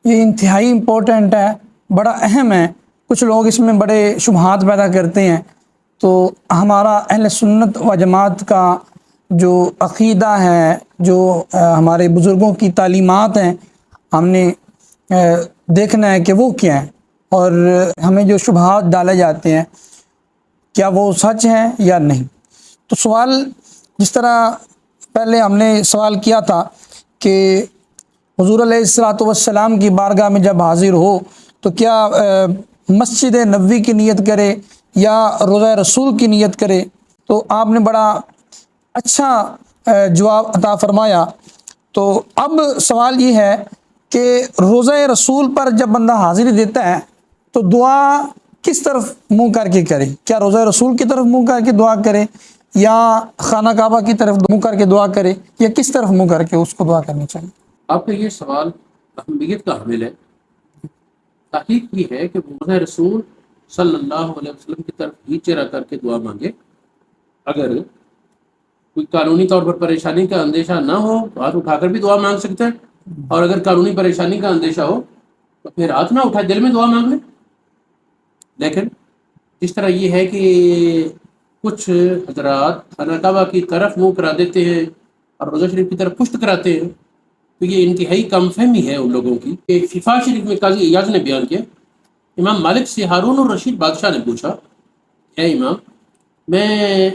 یہ انتہائی امپورٹنٹ ہے، بڑا اہم ہے۔ کچھ لوگ اس میں بڑے شبہات پیدا کرتے ہیں، تو ہمارا اہل سنت و جماعت کا جو عقیدہ ہے، جو ہمارے بزرگوں کی تعلیمات ہیں، ہم نے دیکھنا ہے کہ وہ کیا ہیں، اور ہمیں جو شبہات ڈالے جاتے ہیں کیا وہ سچ ہیں یا نہیں۔ تو سوال جس طرح پہلے ہم نے سوال کیا تھا کہ حضور علیہ الصلوۃ والسلام کی بارگاہ میں جب حاضر ہو تو کیا مسجد نبوی کی نیت کرے یا روضہ رسول کی نیت کرے، تو آپ نے بڑا اچھا جواب عطا فرمایا۔ تو اب سوال یہ ہے کہ روضہ رسول پر جب بندہ حاضری دیتا ہے تو دعا کس طرف منہ کر کے کرے؟ کیا روضہ رسول کی طرف منہ کر کے دعا کرے، یا خانہ کعبہ کی طرف منہ کر کے دعا کرے، یا کس طرف منہ کر کے اس کو دعا کرنی چاہیے؟ آپ کا یہ سوال اہمیت کا حامل ہے۔ تحقیق یہ ہے کہ روضہ رسول صلی اللہ علیہ وسلم کی طرف ہی چہرہ کر کے دعا مانگے۔ اگر کوئی قانونی طور پر پریشانی کا اندیشہ نہ ہو تو ہاتھ اٹھا کر بھی دعا مانگ سکتا ہے، اور اگر قانونی پریشانی کا اندیشہ ہو تو پھر ہاتھ نہ اٹھائے، دل میں دعا مانگ لے۔ لیکن جس طرح یہ ہے کہ کچھ حضرات خانہ کعبہ کی طرف منہ کرا دیتے ہیں اور روضہ شریف کی طرف پشت کراتے ہیں، تو یہ انتہائی کم فہمی ہے ان لوگوں کی۔ کہ شفا شریف میں قاضی ایاز نے بیان کیا، امام مالک سے ہارون الرشید بادشاہ نے پوچھا، اے امام، میں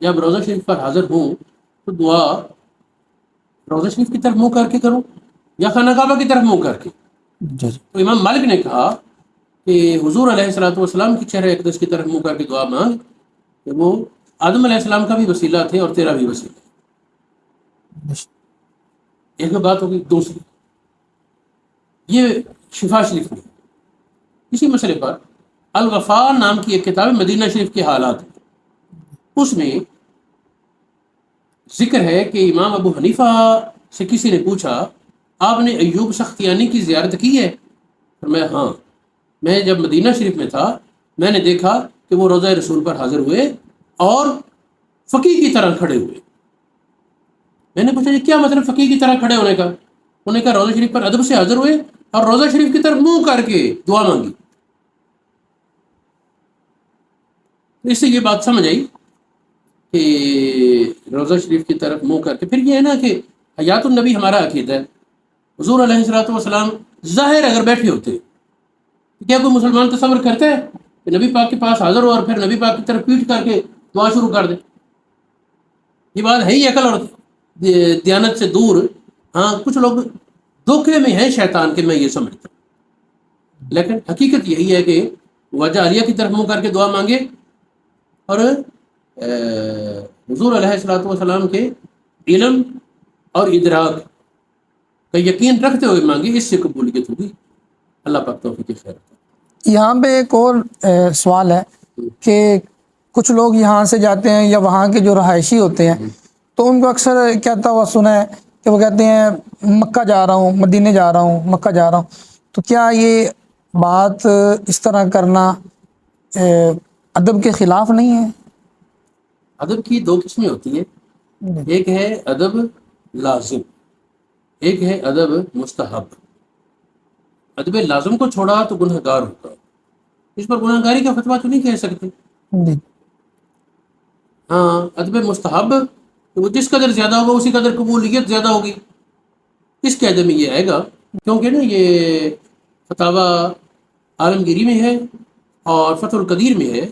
جب روضہ شریف پر حاضر ہوں تو دعا روضہ شریف کی طرف منہ کر کے کروں یا خانہ کعبہ کی طرف منہ کر کے؟ تو امام مالک نے کہا کہ حضور علیہ الصلوۃ والسلام کی چہرہ اقدس کی طرف منہ کر کے دعا مانگ، کہ وہ آدم علیہ السلام کا بھی وسیلہ تھے اور تیرا بھی وسیلہ۔ ایک بات ہوگی۔ دوسری، یہ شفا شریف میں اسی مسئلے پر الغفار نام کی ایک کتاب مدینہ شریف کے حالات، اس میں ذکر ہے کہ امام ابو حنیفہ سے کسی نے پوچھا، آپ نے ایوب سختیانی کی زیارت کی ہے؟ فرمایا ہاں، میں جب مدینہ شریف میں تھا میں نے دیکھا کہ وہ روضہ رسول پر حاضر ہوئے اور فقیہ کی طرح کھڑے ہوئے۔ میں نے پوچھا یہ کیا مطلب فقیہ کی طرح کھڑے ہونے کا؟ انہوں نے کہا روضہ شریف پر ادب سے حاضر ہوئے اور روضہ شریف کی طرف منہ کر کے دعا مانگی۔ اس سے یہ بات سمجھ آئی کہ روضہ شریف کی طرف منہ کر کے، پھر یہ ہے نا کہ حیات النبی ہمارا عقیدہ ہے۔ حضور علیہ الصلوۃ والسلام ظاہر اگر بیٹھے ہوتے، کیا کوئی مسلمان تصور کرتا ہے کہ نبی پاک کے پاس حاضر ہو اور پھر نبی پاک کی طرف پیٹ کر کے دعا شروع کر دے؟ یہ بات ہے ہی عقل اور دیانت سے دور۔ ہاں، کچھ لوگ دھوکے میں ہیں شیطان کے، میں یہ سمجھتا ہوں، لیکن حقیقت یہی ہے کہ وجہ عالیہ کی طرف منہ کر کے دعا مانگے اور حضور علیہ الصلوۃ والسلام کے علم اور ادراک کا یقین رکھتے ہوئے مانگے، اس سے قبولیت ہوگی۔ اللہ پاک توفیق خیر۔ یہاں پہ ایک اور سوال ہے کہ کچھ لوگ یہاں سے جاتے ہیں یا وہاں کے جو رہائشی ہوتے ہیں تو ان کو اکثر کہتا ہوا سنا ہے کہ وہ کہتے ہیں مکہ جا رہا ہوں، مدینے جا رہا ہوں، مکہ جا رہا ہوں، تو کیا یہ بات اس طرح کرنا ادب کے خلاف نہیں ہے؟ ادب کی دو قسمیں ہوتی ہیں، ایک ہے ادب لازم، ایک ہے ادب مستحب۔ ادب لازم کو چھوڑا تو گناہ گار ہوگا، اس پر گناہ گاری کا فتویٰ تو نہیں کہہ سکتے۔ جی ہاں ادب مستحب کہ وہ جس قدر زیادہ ہوگا اسی قدر قبولیت زیادہ ہوگی، اس قاعدے میں یہ آئے گا، کیونکہ نا یہ فتاوی عالمگیری میں ہے اور فتح القدیر میں ہے،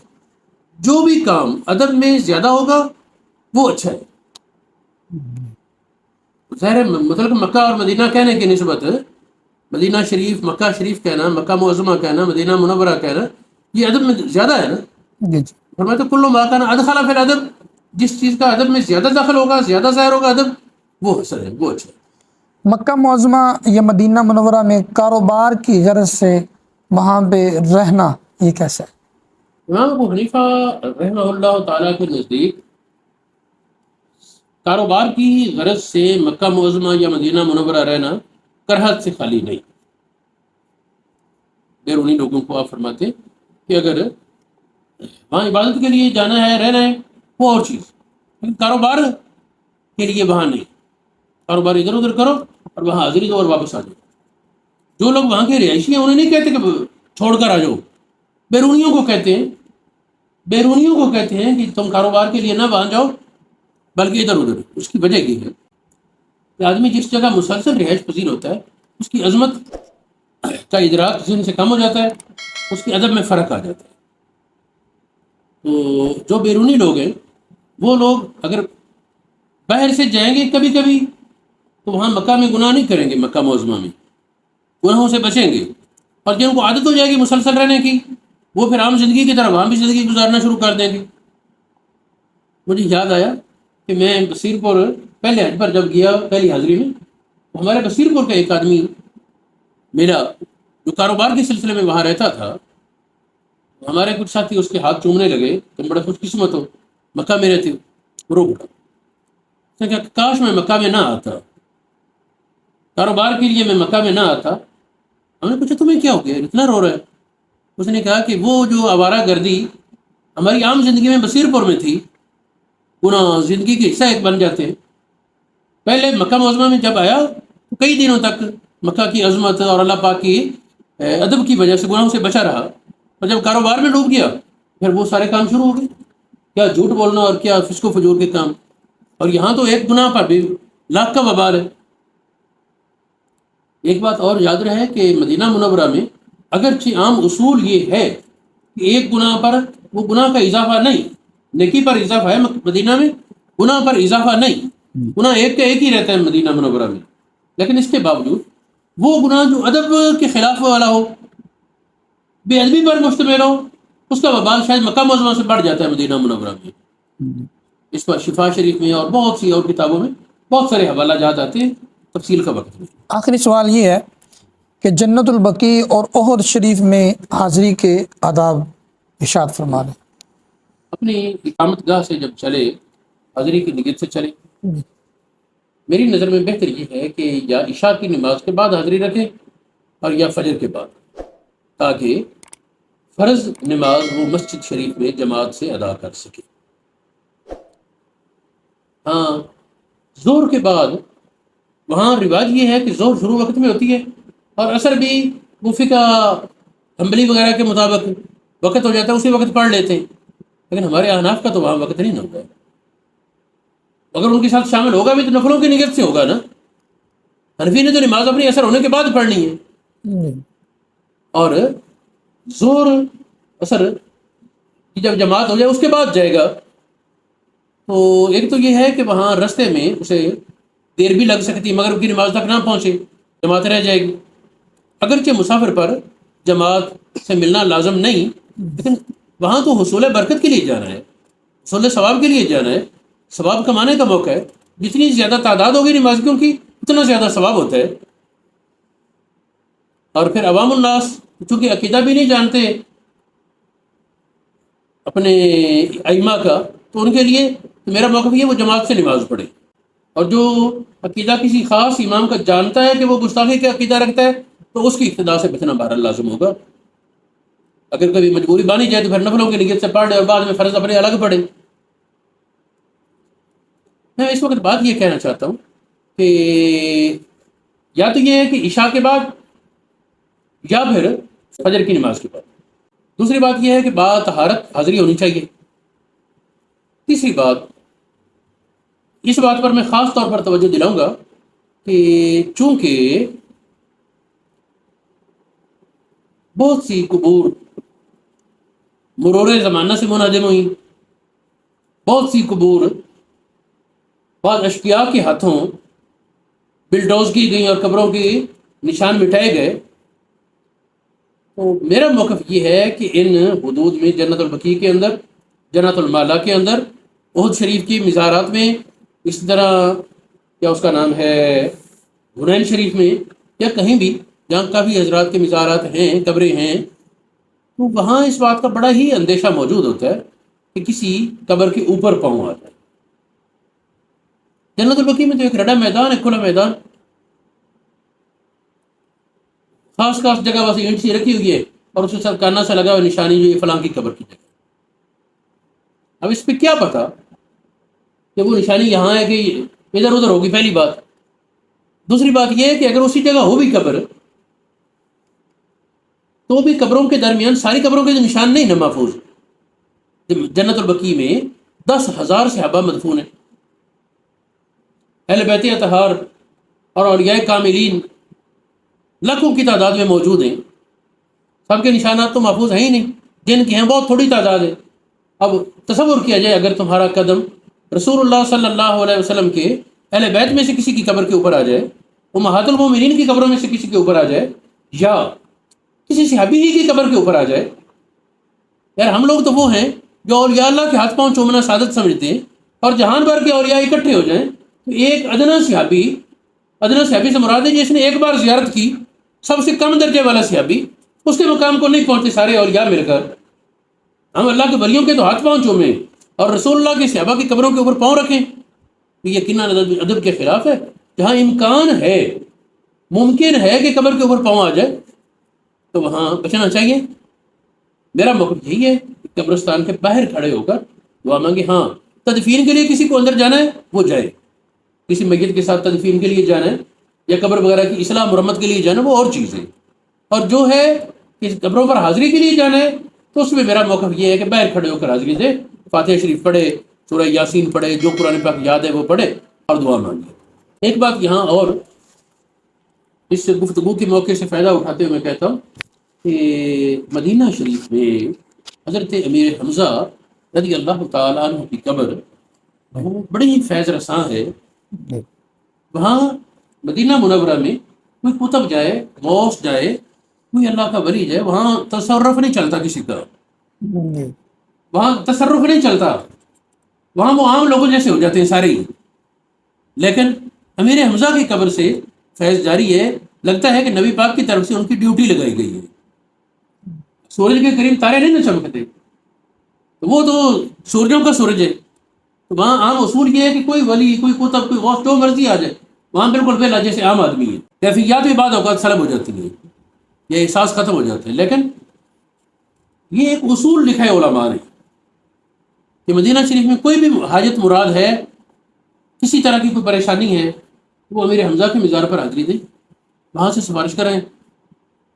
جو بھی کام ادب میں زیادہ ہوگا وہ اچھا ہے۔ ظاہر ہے مطلب مکہ اور مدینہ کہنے کی نسبت مدینہ شریف، مکہ شریف کہنا، مکہ معظمہ کہنا، مدینہ منورہ کہنا، یہ ادب میں زیادہ ہے نا۔ جی جی فرماتے کل ما کان ادخل فی الادب، جس چیز کا ادب میں زیادہ دخل ہوگا، زیادہ ظاہر ہوگا ادب، وہ حسن ہے، وہ اچھا ہے۔ مکہ معظمہ یا مدینہ منورہ میں کاروبار کی غرض سے وہاں پہ رہنا یہ کیسا ہے؟ امام ابو حنیفہ رحمہ اللہ تعالیٰ کے نزدیک کاروبار کی غرض سے مکہ معظمہ یا مدینہ منورہ رہنا کرہت سے خالی نہیں۔ بیرونی لوگوں کو آپ فرماتے کہ اگر وہاں عبادت کے لیے جانا ہے، رہنا ہے، وہ اور چیز، لیکن کاروبار کے لیے وہاں نہیں۔ کاروبار ادھر ادھر کرو اور وہاں حاضری دو اور واپس آ جاؤ۔ جو لوگ وہاں کے رہائشی ہیں انہیں نہیں کہتے کہ چھوڑ کر آ جاؤ، بیرونیوں کو کہتے ہیں، بیرونیوں کو کہتے ہیں کہ تم کاروبار کے لیے نہ وہاں جاؤ بلکہ ادھر ادھر۔ اس کی وجہ یہ ہے کہ آدمی جس جگہ مسلسل رہائش پذیر ہوتا ہے اس کی عظمت کا ادراک ذہن سے کم ہو جاتا ہے، اس کے ادب میں فرق آ جاتا ہے۔ تو جو بیرونی لوگ ہیں وہ لوگ اگر باہر سے جائیں گے کبھی کبھی تو وہاں مکہ میں گناہ نہیں کریں گے، مکہ معظمہ میں گناہوں سے بچیں گے، اور جن کو عادت ہو جائے گی مسلسل رہنے کی وہ پھر عام زندگی کی طرح وہاں بھی زندگی گزارنا شروع کر دیں گے۔ مجھے یاد آیا کہ میں بصیر پور پہلے حج پر جب گیا پہلی حاضری میں، ہمارے بصیر پور کا ایک آدمی میرا جو کاروبار کے سلسلے میں وہاں رہتا تھا، ہمارے کچھ ساتھی اس کے ہاتھ چومنے لگے، تم بڑا خوش قسمت ہو مکہ میں رہتے ہو، رو پڑا۔ اس نے کہا کاش میں مکہ میں نہ آتا، کاروبار کے لیے میں مکہ میں نہ آتا۔ ہم نے پوچھا تمہیں کیا ہو گیا اتنا رو رہا ہے؟ اس نے کہا کہ وہ جو آوارہ گردی ہماری عام زندگی میں بصیر پور میں تھی، گناہ زندگی کے حصہ ایک بن جاتے ہیں۔ پہلے مکہ معظمہ میں جب آیا تو کئی دنوں تک مکہ کی عظمت اور اللہ پاک کی ادب کی وجہ سے گناہوں سے بچا رہا، اور جب کاروبار میں ڈوب گیا پھر وہ سارے کام شروع ہو گئے، کیا جھوٹ بولنا اور کیا فسق و فجور کے کام، اور یہاں تو ایک گناہ پر بھی لاکھ کا وبال ہے۔ ایک بات اور یاد رہے کہ مدینہ منورہ میں اگرچہ عام اصول یہ ہے کہ ایک گناہ پر وہ گناہ کا اضافہ نہیں، نیکی پر اضافہ ہے، مدینہ میں گناہ پر اضافہ نہیں، گناہ ایک کا ایک ہی رہتا ہے مدینہ منورہ میں، لیکن اس کے باوجود وہ گناہ جو ادب کے خلاف والا ہو، بے ادبی پر مشتمل ہو، اس کا وبال شاید مکہ معظمہ سے بڑھ جاتا ہے مدینہ منورہ میں۔ اس پر شفا شریف میں اور بہت سی اور کتابوں میں بہت سارے حوالہ جات آتے ہیں، تفصیل کا وقت نہیں۔ آخری سوال یہ ہے کہ جنت البقیع اور احد شریف میں حاضری کے آداب ارشاد فرما دیں۔ اپنی اقامت گاہ سے جب چلے، حاضری کی نیت سے چلے۔ میری نظر میں بہتر یہ ہے کہ یا عشاء کی نماز کے بعد حاضری رکھیں اور یا فجر کے بعد، تاکہ فرض نماز وہ مسجد شریف میں جماعت سے ادا کر سکے۔ ہاں ظہر کے بعد وہاں رواج یہ ہے کہ ظہر شروع وقت میں ہوتی ہے، اور عصر بھی وہ فقہ حنبلی وغیرہ کے مطابق وقت ہو جاتا ہے، اسی وقت پڑھ لیتے ہیں، لیکن ہمارے احناف کا تو وہاں وقت نہیں نہ ہوگا۔ اگر ان کے ساتھ شامل ہوگا بھی تو نفلوں کی نیت سے ہوگا نا۔ حنفی نے تو نماز اپنی اثر ہونے کے بعد پڑھنی ہے، اور ظہر اثر کی جب جماعت ہو جائے اس کے بعد جائے گا۔ تو ایک تو یہ ہے کہ وہاں رستے میں اسے دیر بھی لگ سکتی، مگر کی نماز تک نہ پہنچے، جماعت رہ جائے گی۔ اگرچہ مسافر پر جماعت سے ملنا لازم نہیں، لیکن وہاں تو حصول برکت کے لیے جانا ہے، حصول ثواب کے لیے جانا ہے، ثواب کمانے کا موقع ہے۔ جتنی زیادہ تعداد ہوگی نمازیوں کی اتنا زیادہ ثواب ہوتا ہے، اور پھر عوام الناس چونکہ عقیدہ بھی نہیں جانتے اپنے ائمہ کا، تو ان کے لیے میرا موقف یہ وہ جماعت سے نماز پڑھے، اور جو عقیدہ کسی خاص امام کا جانتا ہے کہ وہ گستاخی کا عقیدہ رکھتا ہے تو اس کی اقتداء سے بچنا بہرحال لازم ہوگا۔ اگر کبھی مجبوری بانی جائے تو پھر نفلوں کی نیت سے پڑھ لے اور بعد میں فرض اپنے الگ پڑھے۔ میں اس وقت بات یہ کہنا چاہتا ہوں کہ یا تو یہ ہے کہ عشاء کے بعد یا پھر فجر کی نماز کے بعد۔ دوسری بات یہ ہے کہ طہارت حاضری ہونی چاہیے۔ تیسری بات، اس بات پر میں خاص طور پر توجہ دلاؤں گا کہ چونکہ بہت سی قبور مرور زمانہ سے منہدم ہوئی، بہت سی قبور بعض اشقیاء کے ہاتھوں بلڈوز کی گئیں اور قبروں کے نشان مٹائے گئے، تو میرا موقف یہ ہے کہ ان حدود میں جنت البقیع کے اندر، جنت المالا کے اندر، احد شریف کی مزارات میں، اسی طرح کیا اس کا نام ہے حنین شریف میں، یا کہیں بھی جہاں کافی حضرات کے مزارات ہیں، قبریں ہیں، تو وہاں اس بات کا بڑا ہی اندیشہ موجود ہوتا ہے کہ کسی قبر کے اوپر پاؤں آ جائے۔ جنت البقیع میں تو ایک رڈا میدان ہے، کھلا میدان، خاص جگہ بس اینٹ سی رکھی ہوئی ہے اور اس کے ساتھ کانا سے لگا ہوا نشانی جو یہ فلاں کی قبر کی جگہ۔ اب اس پہ کیا پتا کہ وہ نشانی یہاں ہے کہ ادھر ادھر ہوگی، پہلی بات۔ دوسری بات یہ ہے کہ اگر اسی جگہ ہو بھی قبر تو بھی قبروں کے درمیان ساری قبروں کے نشان نہیں نہ محفوظ۔ جنت البقیع میں 10,000 صحابہ مدفون ہیں، اہل بیت اطہار اور اولیاء کاملین لاکھوں کی تعداد میں موجود ہیں، سب کے نشانات تو محفوظ ہیں ہی نہیں، جن کی ہیں بہت تھوڑی تعداد ہے۔ اب تصور کیا جائے اگر تمہارا قدم رسول اللہ صلی اللہ علیہ وسلم کے اہل بیت میں سے کسی کی قبر کے اوپر آ جائے، امہات المومنین کی قبروں میں سے کسی کے اوپر آ جائے، یا کسی صحابی ہی کی قبر کے اوپر آ جائے، یار ہم لوگ تو وہ ہیں جو اولیاء اللہ کے ہاتھ پاؤں چومنا سعادت سمجھتے ہیں، اور جہان بھر کے اولیاء اکٹھے ہو جائیں تو ایک ادنا صحابی سے مراد ہے جس نے ایک بار زیارت کی، سب سے کم درجے والا صحابی، اس کے مقام کو نہیں پہنچتے سارے اولیاء مل کر۔ ہم اللہ کے ولیوں کے تو ہاتھ پاؤں چومیں اور رسول اللہ کے صحابہ کی قبروں کے اوپر پاؤں رکھیں، یہ یقیناً ادب کے خلاف ہے۔ جہاں امکان ہے، ممکن ہے کہ قبر کے اوپر پاؤں آ جائے تو وہاں بچنا چاہیے۔ میرا موقف یہی ہے کہ قبرستان کے باہر کھڑے ہو کر دعا مانگے۔ ہاں، تدفین کے لیے کسی کو اندر جانا ہے وہ جائے، کسی میت کے ساتھ تدفین کے لیے جانا ہے یا قبر وغیرہ کی اصلاح مرمت کے لیے جانا وہ اور چیز ہے، اور جو ہے کہ قبروں پر حاضری کے لیے جانا ہے تو اس میں میرا موقف یہ ہے کہ باہر کھڑے ہو کر حاضری دے، فاتحہ شریف پڑھے، سورہ یاسین پڑھے، جو قرآن پاک یاد ہے وہ پڑھے اور دعا مانگے۔ ایک بات یہاں اور اس گفتگو کے موقع سے فائدہ اٹھاتے ہوئے میں کہتا ہوں کہ مدینہ شریف میں حضرت امیر حمزہ رضی اللہ تعالیٰ عنہ کی قبر وہ بڑی ہی فیض رساں ہے۔ وہاں مدینہ منورہ میں کوئی کتب جائے، غوث جائے، کوئی اللہ کا ولی جائے، وہاں تصرف نہیں چلتا کسی کا، وہاں تصرف نہیں چلتا، وہاں وہ عام لوگوں جیسے ہو جاتے ہیں سارے ہی۔ لیکن امیر حمزہ کی قبر سے فیض جاری ہے، لگتا ہے کہ نبی پاک کی طرف سے ان کی ڈیوٹی لگائی گئی ہے۔ سورج کے قریب تارے نہیں نہ چمکتے، وہ تو سورجوں کا سورج ہے، تو وہاں عام اصول یہ ہے کہ کوئی ولی، کوئی کتب، کوئی غوث جو مرضی آ جائے، وہاں بالکل بلا جیسے عام آدمی ہے، کیفیات بھی بعض اوقات سلب ہو جاتی ہیں، یہ احساس ختم ہو جاتے ہیں۔ لیکن یہ ایک اصول لکھا ہے علماء نے کہ مدینہ شریف میں کوئی بھی حاجت مراد ہے، کسی طرح کی کوئی پریشانی ہے، وہ امیر حمزہ کے مزار پر حاضری دیں، وہاں سے سفارش کریں،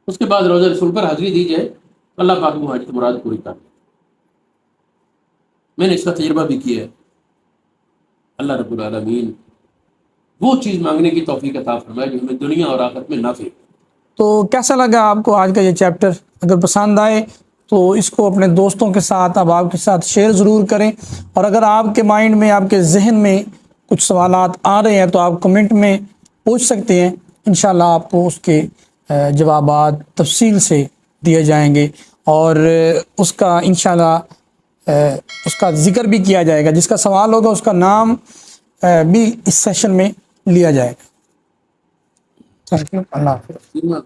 اس کے بعد روضہ رسول پر حاضری دی جائے، اللہ پاک وہ حاجت مراد پوری کر دے۔ میں نے اس کا تجربہ بھی کیا ہے۔ اللہ رب العالمین وہ چیز مانگنے کی توفیق عطا فرمائے جو ہمیں دنیا اور آخرت میں نافع۔ تو کیسا لگا آپ کو آج کا یہ چیپٹر؟ اگر پسند آئے تو اس کو اپنے دوستوں کے ساتھ، احباب کے ساتھ شیئر ضرور کریں، اور اگر آپ کے مائنڈ میں، آپ کے ذہن میں کچھ سوالات آ رہے ہیں تو آپ کمنٹ میں پوچھ سکتے ہیں، انشاءاللہ آپ کو اس کے جوابات تفصیل سے دیے جائیں گے، اور اس کا انشاءاللہ اس کا ذکر بھی کیا جائے گا، جس کا سوال ہوگا اس کا نام بھی اس سیشن میں لیا جائے گا۔ تھینک یو، اللہ حافظ۔